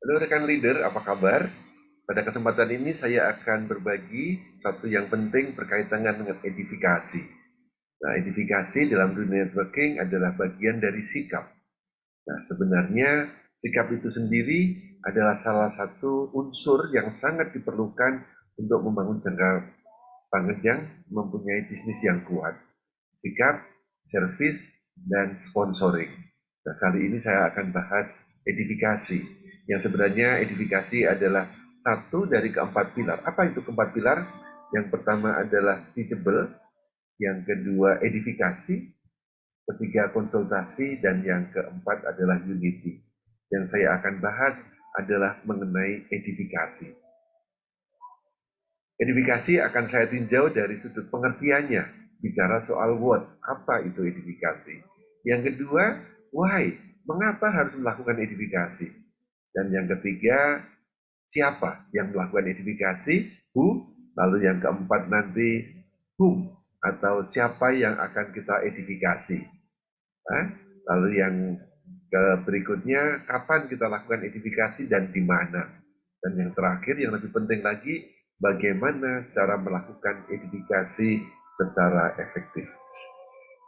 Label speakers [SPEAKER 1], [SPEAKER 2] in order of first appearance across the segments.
[SPEAKER 1] Halo rekan leader, apa kabar? Pada kesempatan ini saya akan berbagi satu yang penting berkaitan dengan edifikasi. Nah, edifikasi dalam dunia networking adalah bagian dari sikap. Nah, sebenarnya sikap itu sendiri adalah salah satu unsur yang sangat diperlukan untuk membangun jangka panjang mempunyai bisnis yang kuat. Sikap, servis, dan sponsoring. Nah, kali ini saya akan bahas edifikasi. Yang sebenarnya edifikasi adalah satu dari keempat pilar. Apa itu keempat pilar? Yang pertama adalah teachable, yang kedua edifikasi, ketiga konsultasi, dan yang keempat adalah unity. Yang saya akan bahas adalah mengenai edifikasi. Edifikasi akan saya tinjau dari sudut pengertiannya, bicara soal what, apa itu edifikasi. Yang kedua, why, mengapa harus melakukan edifikasi. Dan yang ketiga, siapa yang melakukan edifikasi, who, lalu yang keempat nanti, whom, atau siapa yang akan kita edifikasi. Lalu yang berikutnya, kapan kita lakukan edifikasi dan di mana. Dan yang terakhir, yang lebih penting lagi, bagaimana cara melakukan edifikasi secara efektif.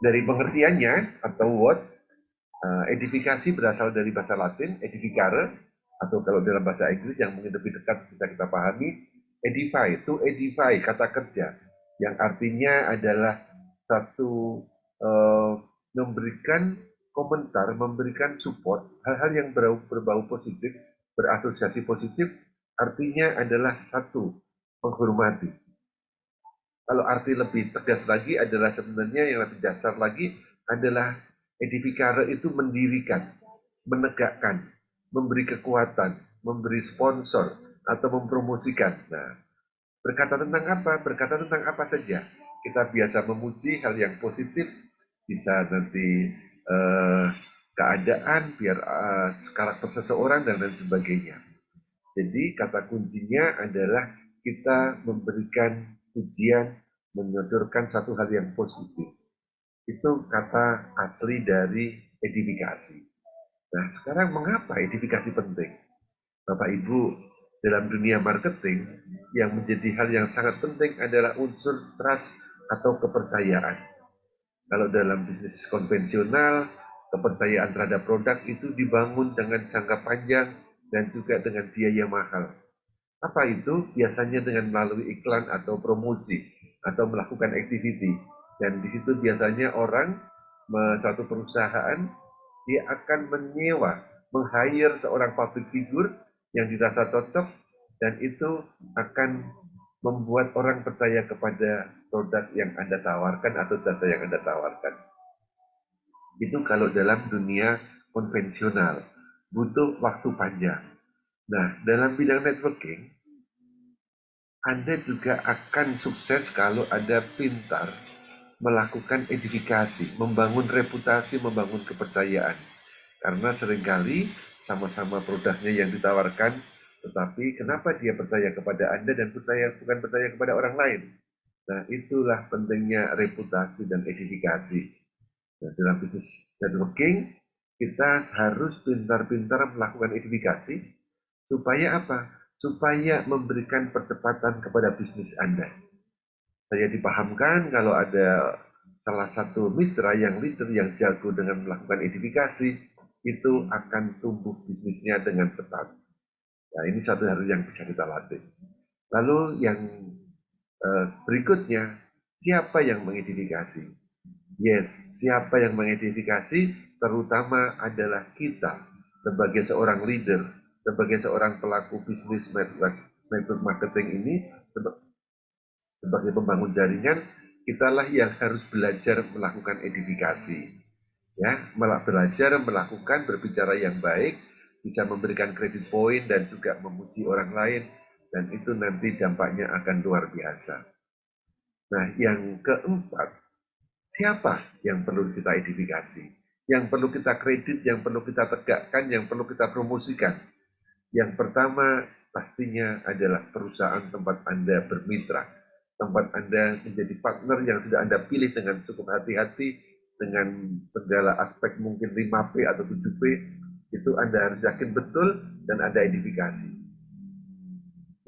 [SPEAKER 1] Dari pengertiannya atau what, edifikasi berasal dari bahasa Latin, edificare, atau kalau dalam bahasa Inggris yang mungkin lebih dekat bisa kita pahami, edify, to edify, kata kerja, yang artinya adalah satu memberikan komentar, memberikan support, hal-hal yang berbau positif, berasosiasi positif, artinya adalah satu, menghormati. Kalau arti lebih tegas lagi adalah sebenarnya yang lebih dasar lagi adalah edifikare itu mendirikan, menegakkan, memberi kekuatan, memberi sponsor, atau mempromosikan. Nah, berkata tentang apa? Berkata tentang apa saja. Kita biasa memuji hal yang positif, bisa nanti keadaan, biar karakter seseorang, dan lain sebagainya. Jadi kata kuncinya adalah kita memberikan pujian, menyodorkan satu hal yang positif. Itu kata asli dari edifikasi. Nah, sekarang mengapa edifikasi penting? Bapak Ibu, dalam dunia marketing, yang menjadi hal yang sangat penting adalah unsur trust atau kepercayaan. Kalau dalam bisnis konvensional, kepercayaan terhadap produk itu dibangun dengan jangka panjang dan juga dengan biaya mahal. Apa itu? Biasanya dengan melalui iklan atau promosi atau melakukan activity. Dan di situ biasanya orang, suatu perusahaan, dia akan menyewa, meng-hire seorang public figure yang dirasa cocok, dan itu akan membuat orang percaya kepada produk yang Anda tawarkan atau jasa yang Anda tawarkan. Itu kalau dalam dunia konvensional, butuh waktu panjang. Nah, dalam bidang networking, Anda juga akan sukses kalau Anda pintar melakukan edifikasi, membangun reputasi, membangun kepercayaan. Karena seringkali sama-sama produknya yang ditawarkan, tetapi kenapa dia percaya kepada Anda dan bukan percaya kepada orang lain? Nah, itulah pentingnya reputasi dan edifikasi. Nah, dalam bisnis networking, kita harus pintar-pintar melakukan edifikasi, supaya apa? Supaya memberikan percepatan kepada bisnis Anda. Saya dipahamkan kalau ada salah satu mitra yang leader yang jago dengan melakukan edifikasi, itu akan tumbuh bisnisnya dengan cepat. Nah, ini satu hal yang bisa kita latih. Lalu yang berikutnya, siapa yang mengedifikasi? Yes, siapa yang mengedifikasi terutama adalah kita sebagai seorang leader, sebagai seorang pelaku bisnis network marketing ini, sebagai pembangun jaringan, kitalah yang harus belajar melakukan edifikasi. Ya, belajar melakukan berbicara yang baik, bisa memberikan kredit poin dan juga memuji orang lain, dan itu nanti dampaknya akan luar biasa. Nah, yang keempat, siapa yang perlu kita edifikasi? Yang perlu kita kredit, yang perlu kita tegakkan, yang perlu kita promosikan. Yang pertama pastinya adalah perusahaan tempat Anda bermitra, tempat Anda menjadi partner yang sudah Anda pilih dengan cukup hati-hati, dengan segala aspek mungkin 5P atau 7P, Itu Anda harus yakin betul dan ada edifikasi.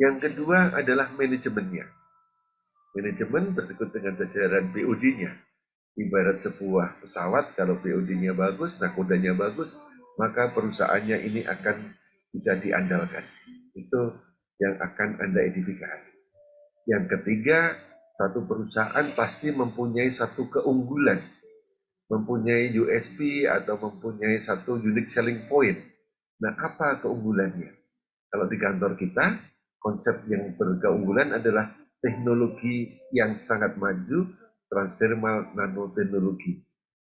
[SPEAKER 1] Yang kedua adalah manajemennya. Manajemen berikut dengan jajaran BOD-nya. Ibarat sebuah pesawat, kalau BOD-nya bagus, nakodanya bagus, maka perusahaannya ini akan bisa diandalkan. Itu yang akan Anda edifikasi. Yang ketiga, satu perusahaan pasti mempunyai satu keunggulan, mempunyai USP atau mempunyai satu unique selling point. Nah, apa keunggulannya? Kalau di kantor kita, konsep yang berkeunggulan adalah teknologi yang sangat maju, transdermal nanoteknologi.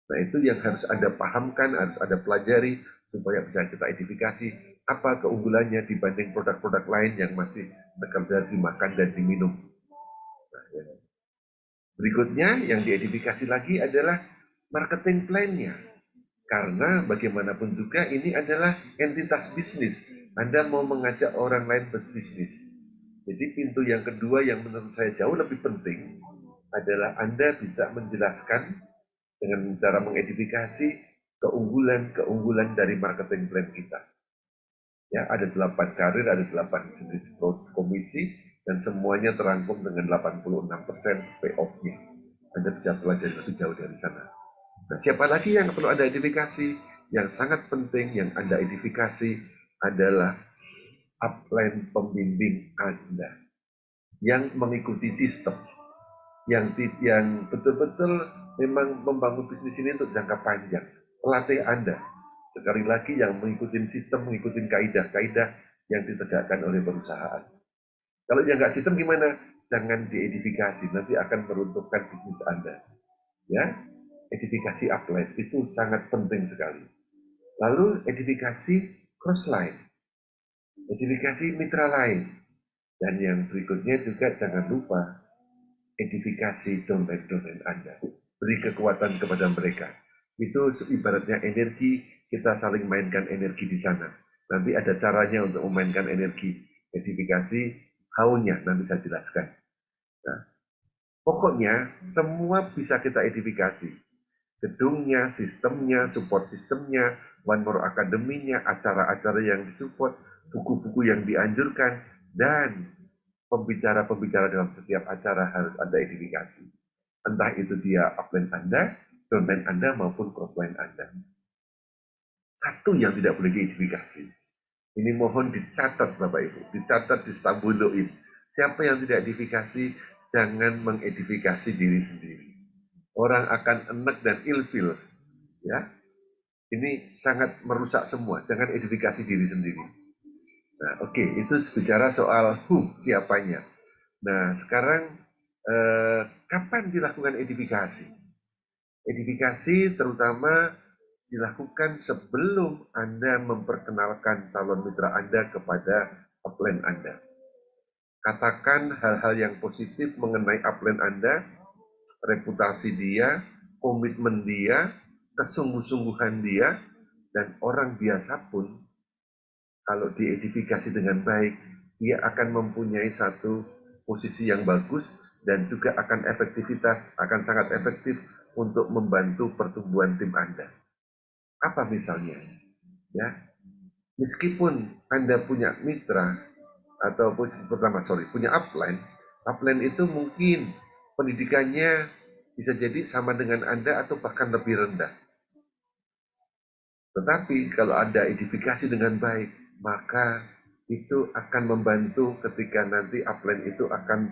[SPEAKER 1] Nah, itu yang harus Anda pahamkan, harus Anda pelajari, supaya bisa kita identifikasi apa keunggulannya dibanding produk-produk lain yang masih sekedar dimakan dan diminum. Nah, ya. Berikutnya yang diidentifikasi lagi adalah marketing plan-nya. Karena bagaimanapun juga ini adalah entitas bisnis. Anda mau mengajak orang lain berbisnis. Jadi pintu yang kedua yang menurut saya jauh lebih penting adalah Anda bisa menjelaskan dengan cara mengidentifikasi keunggulan-keunggulan dari marketing plan kita. Ya, ada 8 karir, ada 8 jenis komisi, dan semuanya terangkum dengan 86% payoff-nya. Anda bisa pelajari lebih jauh dari sana. Nah, siapa lagi yang perlu Anda identifikasi? Yang sangat penting yang Anda identifikasi adalah upline pembimbing Anda yang mengikuti sistem, yang betul-betul memang membangun bisnis ini untuk jangka panjang. Pelatih Anda, sekali lagi yang mengikuti sistem, mengikuti kaidah-kaidah yang ditegakkan oleh perusahaan. Kalau yang nggak sistem gimana? Jangan diedifikasi, nanti akan meruntuhkan bisnis Anda. Ya, edifikasi upline itu sangat penting sekali. Lalu edifikasi crossline, edifikasi mitra lain. Dan yang berikutnya juga jangan lupa edifikasi domain-domain Anda. Beri kekuatan kepada mereka. Itu ibaratnya energi, kita saling mainkan energi di sana. Nanti ada caranya untuk memainkan energi. Edifikasi, how-nya nanti saya jelaskan. Nah, pokoknya semua bisa kita edifikasi. Gedungnya, sistemnya, support sistemnya, One More Academy-nya, acara-acara yang disupport, buku-buku yang dianjurkan, dan pembicara-pembicara dalam setiap acara harus ada edifikasi. Entah itu dia upline Anda, downline Anda, maupun crossline Anda. Satu yang tidak boleh diedifikasi. Ini mohon dicatat Bapak Ibu, dicatat, distambuloin. Siapa yang tidak edifikasi, jangan mengedifikasi diri sendiri. Orang akan enek dan ilfil. Ya, ini sangat merusak semua. Jangan edifikasi diri sendiri. Nah, oke, itu bicara soal who, siapanya. Nah, sekarang kapan dilakukan edifikasi? Edifikasi terutama dilakukan sebelum Anda memperkenalkan calon mitra Anda kepada upline Anda. Katakan hal-hal yang positif mengenai upline Anda, reputasi dia, komitmen dia, kesungguh-sungguhan dia, dan orang biasa pun kalau diedifikasi dengan baik, dia akan mempunyai satu posisi yang bagus dan juga akan akan sangat efektif untuk membantu pertumbuhan tim Anda. Apa misalnya? Ya, meskipun Anda punya mitra ataupun punya upline itu mungkin pendidikannya bisa jadi sama dengan Anda atau bahkan lebih rendah. Tetapi kalau ada edifikasi dengan baik, maka itu akan membantu ketika nanti upline itu akan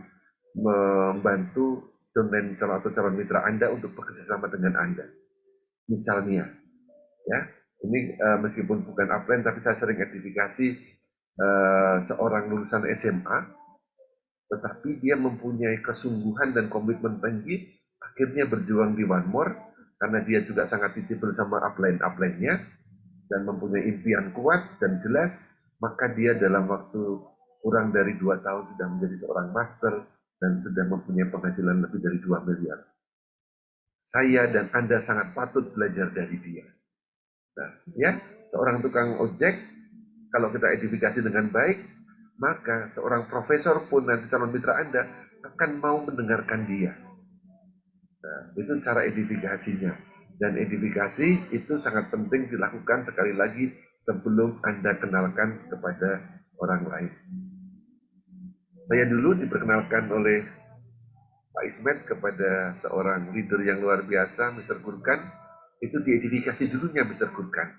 [SPEAKER 1] membantu domain calon atau calon mitra Anda untuk bekerja sama dengan Anda. Misalnya, ya, ini meskipun bukan upline, tapi saya sering edifikasi seorang lulusan SMA, tetapi dia mempunyai kesungguhan dan komitmen tinggi, akhirnya berjuang di One More, karena dia juga sangat visible sama upline-nya, dan mempunyai impian kuat dan jelas, maka dia dalam waktu kurang dari 2 tahun sudah menjadi seorang master dan sudah mempunyai penghasilan lebih dari 2 miliar. Saya dan Anda sangat patut belajar dari dia. Nah, ya, seorang tukang ojek, kalau kita edifikasi dengan baik, maka seorang profesor pun nanti calon mitra Anda akan mau mendengarkan dia. Nah, itu cara edifikasinya. Dan edifikasi itu sangat penting dilakukan sekali lagi sebelum Anda kenalkan kepada orang lain. Saya dulu diperkenalkan oleh Pak Ismet kepada seorang leader yang luar biasa, Mr. Gurkan. Itu diidentifikasi dulunya Mr. Gurkan.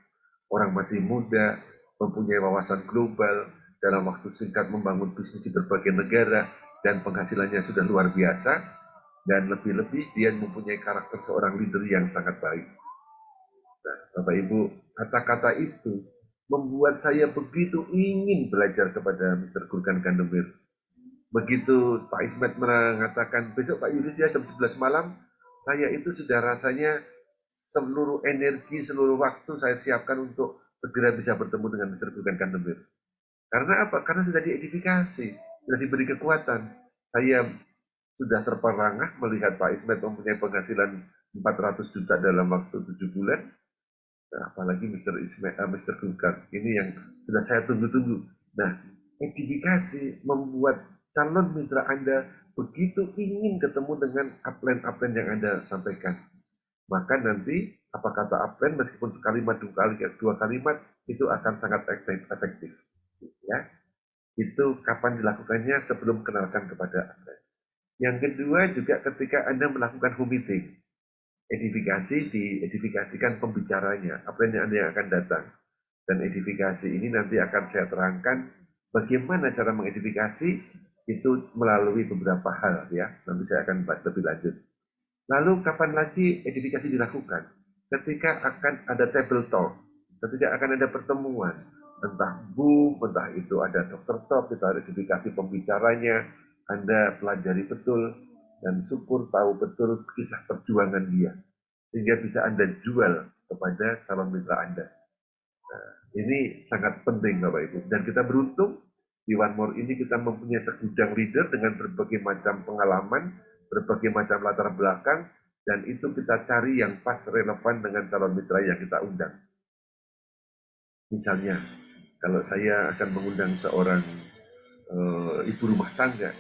[SPEAKER 1] Orang masih muda, mempunyai wawasan global, dalam waktu singkat membangun bisnis di berbagai negara, dan penghasilannya sudah luar biasa, dan lebih-lebih dia mempunyai karakter seorang leader yang sangat baik. Nah, Bapak Ibu, kata-kata itu membuat saya begitu ingin belajar kepada Mr. Gurkan Gandemir. Begitu Pak Ismet mengatakan besok Pak Yunus ya jam 11 malam, saya itu sudah rasanya seluruh energi, seluruh waktu saya siapkan untuk segera bisa bertemu dengan Mr. Gurkan Gandemir. Karena apa? Karena sudah diedifikasi, sudah diberi kekuatan. Saya sudah terperangah melihat Pak Ismet mempunyai penghasilan 400 juta dalam waktu 7 bulan. Nah, apalagi Mr. Gurkan, ini yang sudah saya tunggu-tunggu. Nah, edifikasi membuat calon mitra Anda begitu ingin ketemu dengan upline-upline yang Anda sampaikan. Maka nanti apa kata upline meskipun sekalimat dua kalimat itu akan sangat efektif. Ya, itu kapan dilakukannya sebelum kenalkan kepada upline. Yang kedua juga ketika Anda melakukan home meeting. Edifikasi diedifikasikan pembicaranya, apa yang akan datang. Dan edifikasi ini nanti akan saya terangkan bagaimana cara mengedifikasi itu melalui beberapa hal ya. Nanti saya akan bahas lebih lanjut. Lalu kapan lagi edifikasi dilakukan? Ketika akan ada table talk, ketika akan ada pertemuan, entah boom, entah itu ada dokter talk, kita ada edifikasi pembicaranya, Anda pelajari betul, dan syukur tahu betul kisah perjuangan dia sehingga bisa Anda jual kepada calon mitra Anda. Nah, ini sangat penting Bapak Ibu. Dan kita beruntung di One More ini kita mempunyai segudang leader dengan berbagai macam pengalaman, berbagai macam latar belakang, dan itu kita cari yang pas relevan dengan calon mitra yang kita undang. Misalnya, kalau saya akan mengundang seorang ibu rumah tangga,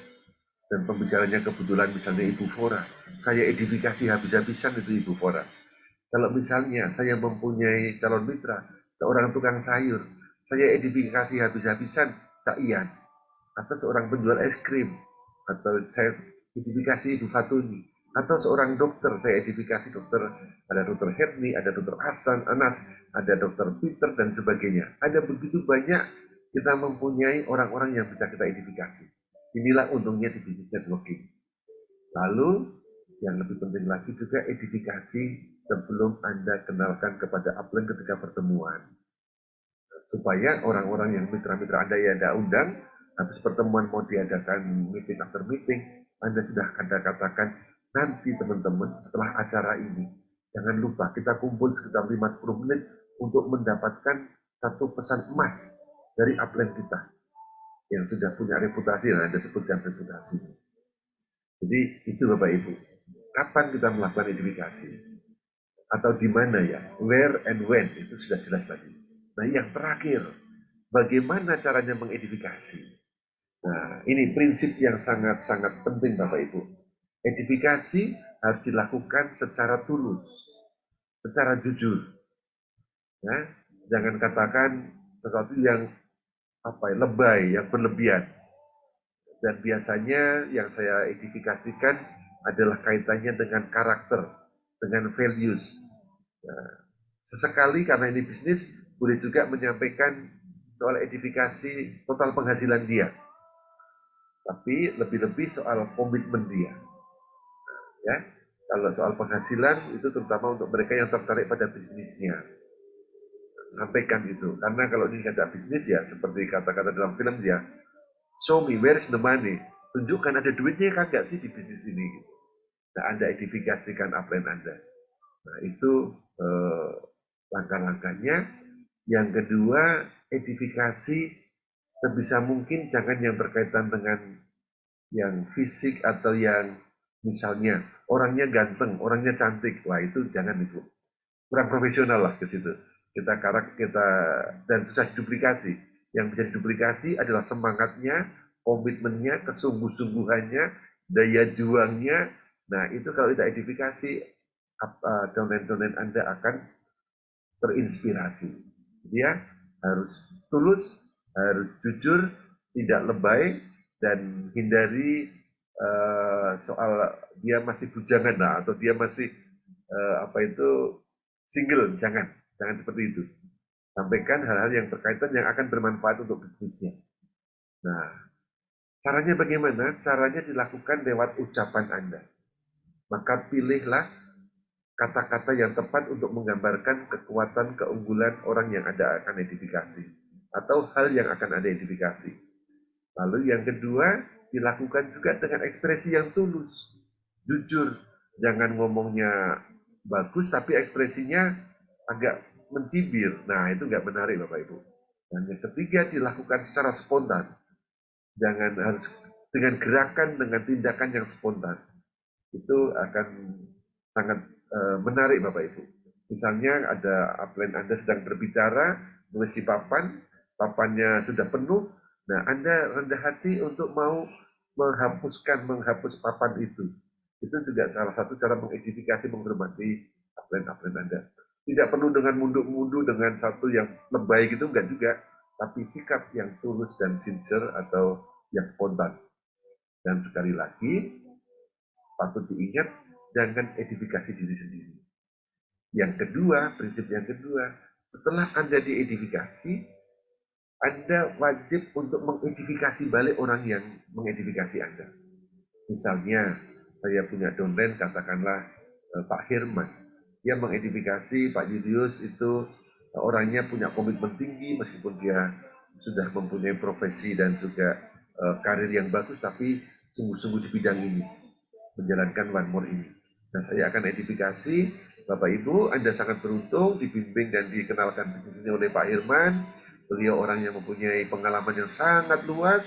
[SPEAKER 1] dan pembicaranya kebetulan misalnya Ibu Fora, saya edifikasi habis-habisan itu Ibu Fora. Kalau misalnya saya mempunyai calon mitra, seorang tukang sayur, saya edifikasi habis-habisan Cak Ian, atau seorang penjual es krim, atau saya edifikasi Ibu Fatuni, atau seorang dokter, saya edifikasi dokter, ada dokter Herni, ada dokter Hasan, Anas, ada dokter Peter, dan sebagainya. Ada begitu banyak kita mempunyai orang-orang yang bisa kita edifikasi. Inilah untungnya di bisnis networking. Lalu, yang lebih penting lagi juga edifikasi sebelum Anda kenalkan kepada upline ketika pertemuan. Supaya orang-orang yang mitra-mitra Anda yang Anda undang, habis pertemuan mau diadakan meeting after meeting, Anda sudah Anda katakan, nanti teman-teman setelah acara ini, jangan lupa kita kumpul sekitar 50 menit untuk mendapatkan satu pesan emas dari upline kita yang sudah punya reputasi, dan Anda sebutkan reputasi. Jadi itu Bapak Ibu. Kapan kita melakukan edifikasi? Atau di mana ya? Where and when, itu sudah jelas tadi. Nah yang terakhir, bagaimana caranya mengedifikasi? Nah ini prinsip yang sangat-sangat penting Bapak Ibu. Edifikasi harus dilakukan secara tulus, secara jujur. Ya, jangan katakan sesuatu yang lebay, yang berlebihan. Dan biasanya yang saya edifikasikan adalah kaitannya dengan karakter, dengan values. Nah, sesekali karena ini bisnis, boleh juga menyampaikan soal edifikasi total penghasilan dia. Tapi lebih-lebih soal komitmen dia. Ya, kalau soal penghasilan itu terutama untuk mereka yang tertarik pada bisnisnya. Sampaikan itu, karena kalau ini ada bisnis ya, seperti kata-kata dalam film dia, show me where is the money. Tunjukkan ada duitnya kagak sih di bisnis ini. Nah, Anda edifikasikan apa yang Anda. Nah, itu langkah-langkahnya. Yang kedua, edifikasi sebisa mungkin jangan yang berkaitan dengan yang fisik atau yang misalnya orangnya ganteng, orangnya cantik. Wah, itu jangan itu. Kurang profesional lah ke situ. Kita dan susah duplikasi. Yang bisa diduplikasi adalah semangatnya, komitmennya, kesungguh-sungguhannya, daya juangnya. Nah, itu kalau tidak edifikasi, downline-downline Anda akan terinspirasi. Ya, Harus tulus, harus jujur, tidak lebay, dan hindari soal dia masih bujangan lah, atau dia masih single, jangan seperti itu. Sampaikan hal-hal yang berkaitan yang akan bermanfaat untuk bisnisnya. Nah, caranya bagaimana? Caranya dilakukan lewat ucapan Anda. Maka pilihlah kata-kata yang tepat untuk menggambarkan kekuatan, keunggulan orang yang Anda akan identifikasi. Atau hal yang akan Anda identifikasi. Lalu yang kedua, dilakukan juga dengan ekspresi yang tulus. Jujur, jangan ngomongnya bagus tapi ekspresinya agak mencibir. Nah, itu nggak menarik Bapak Ibu. Dan yang ketiga, dilakukan secara spontan. Jangan harus dengan gerakan, dengan tindakan yang spontan. Itu akan sangat menarik Bapak Ibu. Misalnya ada upline Anda sedang berbicara, mengisi papan, papannya sudah penuh, nah Anda rendah hati untuk mau menghapus papan itu. Itu juga salah satu cara mengidentifikasi, menghormati upline Anda. Tidak perlu dengan mundur-mundur dengan satu yang lebay gitu, enggak juga. Tapi sikap yang tulus dan sincere atau yang spontan. Dan sekali lagi, patut diingat, jangan edifikasi diri sendiri. Yang kedua, prinsip yang kedua, setelah Anda diedifikasi, Anda wajib untuk mengedifikasi balik orang yang mengedifikasi Anda. Misalnya, saya punya downline, katakanlah Pak Hirman. Dia mengedifikasi Pak Julius itu orangnya punya komitmen tinggi, meskipun dia sudah mempunyai profesi dan juga karir yang bagus, tapi sungguh-sungguh di bidang ini, menjalankan one more ini. Nah, saya akan edifikasi, Bapak Ibu, Anda sangat beruntung dibimbing dan dikenalkan bisnisnya oleh Pak Hirman. Beliau orang yang mempunyai pengalaman yang sangat luas,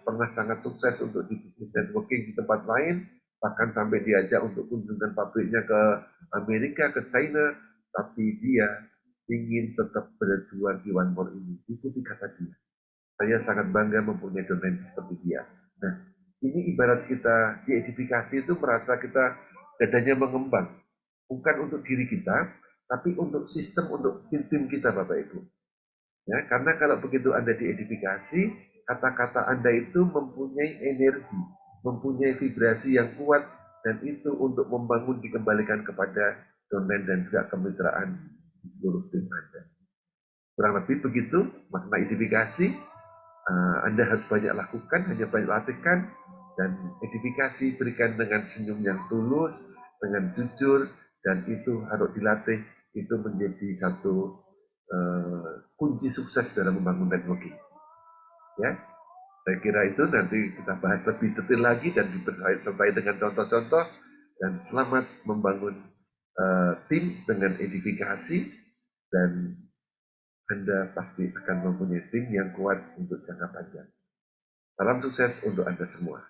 [SPEAKER 1] pernah sangat sukses untuk di bisnis networking di tempat lain, bahkan sampai diajak untuk kunjungan pabriknya ke Amerika, ke China, tapi dia ingin tetap berjuang di one more ini. Ikuti kata dia. Saya sangat bangga mempunyai domain seperti dia. Nah, ini ibarat kita diedifikasi itu merasa kita dadanya mengembang. Bukan untuk diri kita, tapi untuk sistem, untuk tim kita Bapak Ibu. Ya, karena kalau begitu Anda diedifikasi, kata-kata Anda itu mempunyai energi, mempunyai vibrasi yang kuat, dan itu untuk membangun dikembalikan kepada domain dan juga kemitraan di seluruh tim Anda. Kurang lebih begitu makna edifikasi. Anda harus banyak lakukan, hanya banyak latihkan, dan edifikasi berikan dengan senyum yang tulus, dengan jujur, dan itu harus dilatih. Itu menjadi satu kunci sukses dalam membangun networking. Ya, saya kira itu nanti kita bahas lebih detail lagi dan disertai dengan contoh-contoh. Dan selamat membangun tim dengan edifikasi, dan Anda pasti akan mempunyai tim yang kuat untuk jangka panjang. Salam sukses untuk Anda semua.